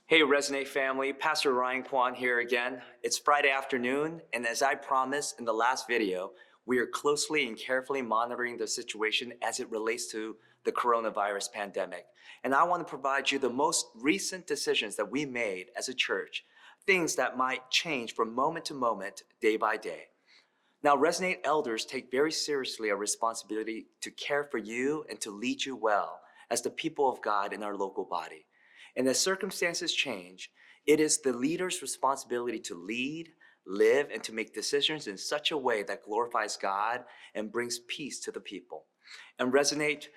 Hey, Resonate family, Pastor Ryan Kwan here again. It's Friday afternoon, and as I promised in the last video, we are closely and carefully monitoring the situation as it relates to the coronavirus pandemic. And I want to provide you the most recent decisions that we made as a church, things that might change from moment to moment, day by day. Now, Resonate elders take very seriously our responsibility to care for you and to lead you well as the people of God in our local body. And as circumstances change, it is the leader's responsibility to lead, live, and to make decisions in such a way that glorifies God and brings peace to the people. And Resonate,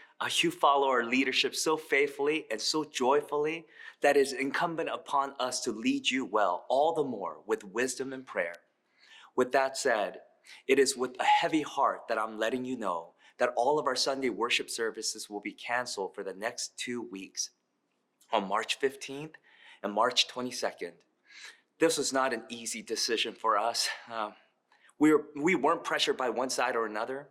you follow our leadership so faithfully and so joyfully that it is incumbent upon us to lead you well, all the more with wisdom and prayer. With that said, it is with a heavy heart that I'm letting you know that all of our Sunday worship services will be canceled for the next 2 weeks on March 15th and March 22nd. This was not an easy decision for us. We weren't pressured by one side or another.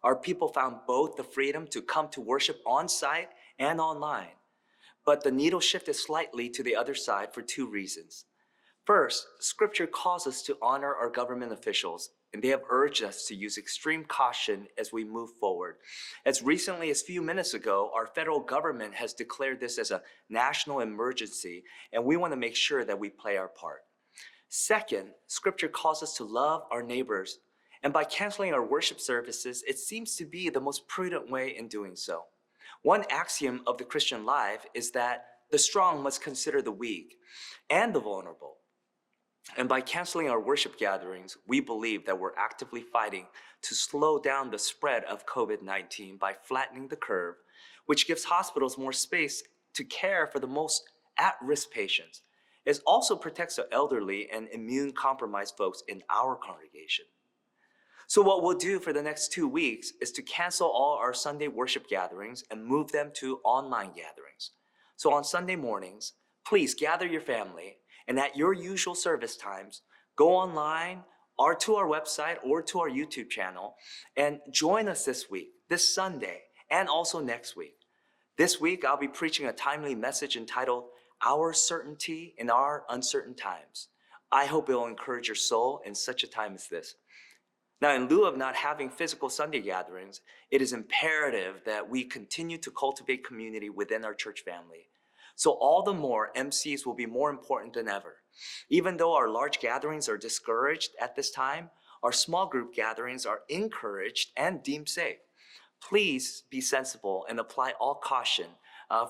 Our people found both the freedom to come to worship on site and online. But the needle shifted slightly to the other side for 2 reasons. First, Scripture calls us to honor our government officials, and they have urged us to use extreme caution as we move forward. As recently as a few minutes ago, our federal government has declared this as a national emergency, and we want to make sure that we play our part. Second, Scripture calls us to love our neighbors, and by canceling our worship services, it seems to be the most prudent way in doing so. One axiom of the Christian life is that the strong must consider the weak and the vulnerable. And by canceling our worship gatherings, we believe that we're actively fighting to slow down the spread of COVID-19 by flattening the curve, which gives hospitals more space to care for the most at-risk patients. It also protects the elderly and immune-compromised folks in our congregation. So what we'll do for the next 2 weeks is to cancel all our Sunday worship gatherings and move them to online gatherings. So on Sunday mornings, please gather your family, and at your usual service times, go online or to our website or to our YouTube channel and join us this week, this Sunday, and also next week. This week, I'll be preaching a timely message entitled, Our Certainty in Our Uncertain Times. I hope it will encourage your soul in such a time as this. Now, in lieu of not having physical Sunday gatherings, it is imperative that we continue to cultivate community within our church family. So all the more, MCs will be more important than ever. Even though our large gatherings are discouraged at this time, our small group gatherings are encouraged and deemed safe. Please be sensible and apply all caution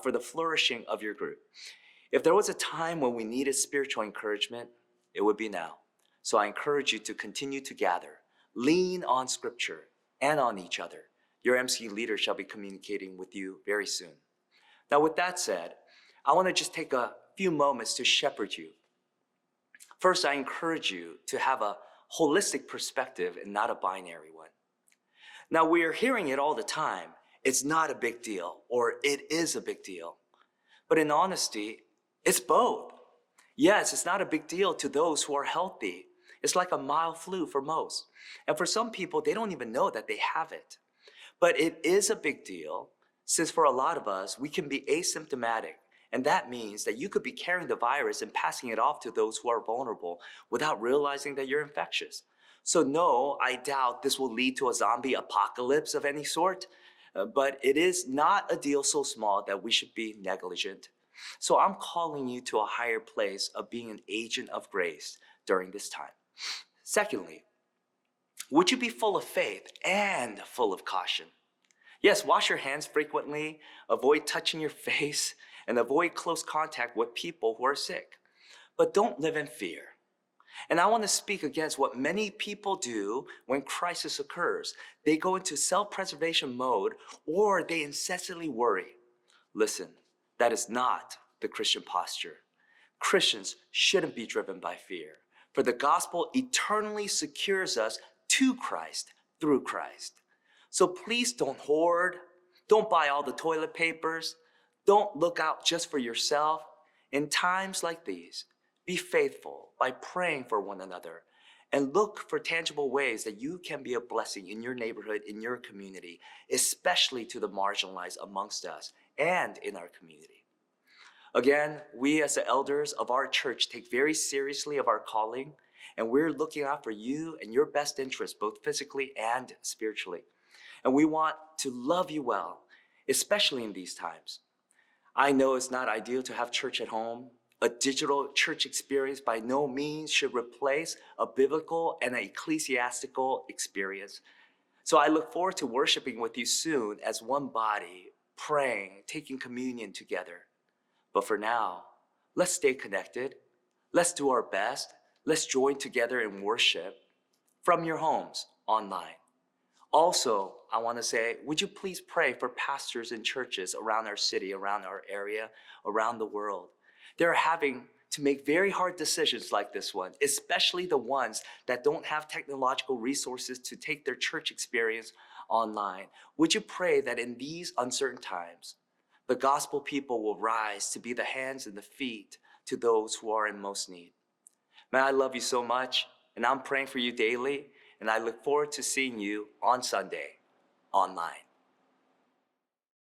for the flourishing of your group. If there was a time when we needed spiritual encouragement, it would be now. So I encourage you to continue to gather. Lean on Scripture and on each other. Your MC leader shall be communicating with you very soon. Now, with that said, I want to just take a few moments to shepherd you. First, I encourage you to have a holistic perspective and not a binary one. Now, we are hearing it all the time. It's not a big deal, or it is a big deal. But in honesty, it's both. Yes, it's not a big deal to those who are healthy. It's like a mild flu for most. And for some people, they don't even know that they have it. But it is a big deal since for a lot of us, we can be asymptomatic. And that means that you could be carrying the virus and passing it off to those who are vulnerable without realizing that you're infectious. So no, I doubt this will lead to a zombie apocalypse of any sort, but it is not a deal so small that we should be negligent. So I'm calling you to a higher place of being an agent of grace during this time. Secondly, would you be full of faith and full of caution? Yes, wash your hands frequently, avoid touching your face, and avoid close contact with people who are sick. But don't live in fear. And I want to speak against what many people do when crisis occurs. They go into self-preservation mode or they incessantly worry. Listen, that is not the Christian posture. Christians shouldn't be driven by fear, for the gospel eternally secures us to Christ through Christ. So please don't hoard, don't buy all the toilet papers, don't look out just for yourself. In times like these, be faithful by praying for one another and look for tangible ways that you can be a blessing in your neighborhood, in your community, especially to the marginalized amongst us and in our community. Again, we as the elders of our church take very seriously of our calling, and we're looking out for you and your best interests, both physically and spiritually. And we want to love you well, especially in these times. I know it's not ideal to have church at home. A digital church experience by no means should replace a biblical and an ecclesiastical experience. So I look forward to worshiping with you soon as one body, praying, taking communion together. But for now, let's stay connected. Let's do our best. Let's join together in worship from your homes online. Also, I want to say, would you please pray for pastors and churches around our city, around our area, around the world? They're having to make very hard decisions like this one, especially the ones that don't have technological resources to take their church experience online. Would you pray that in these uncertain times, the gospel people will rise to be the hands and the feet to those who are in most need? Man, I love you so much, and I'm praying for you daily, and I look forward to seeing you on Sunday online.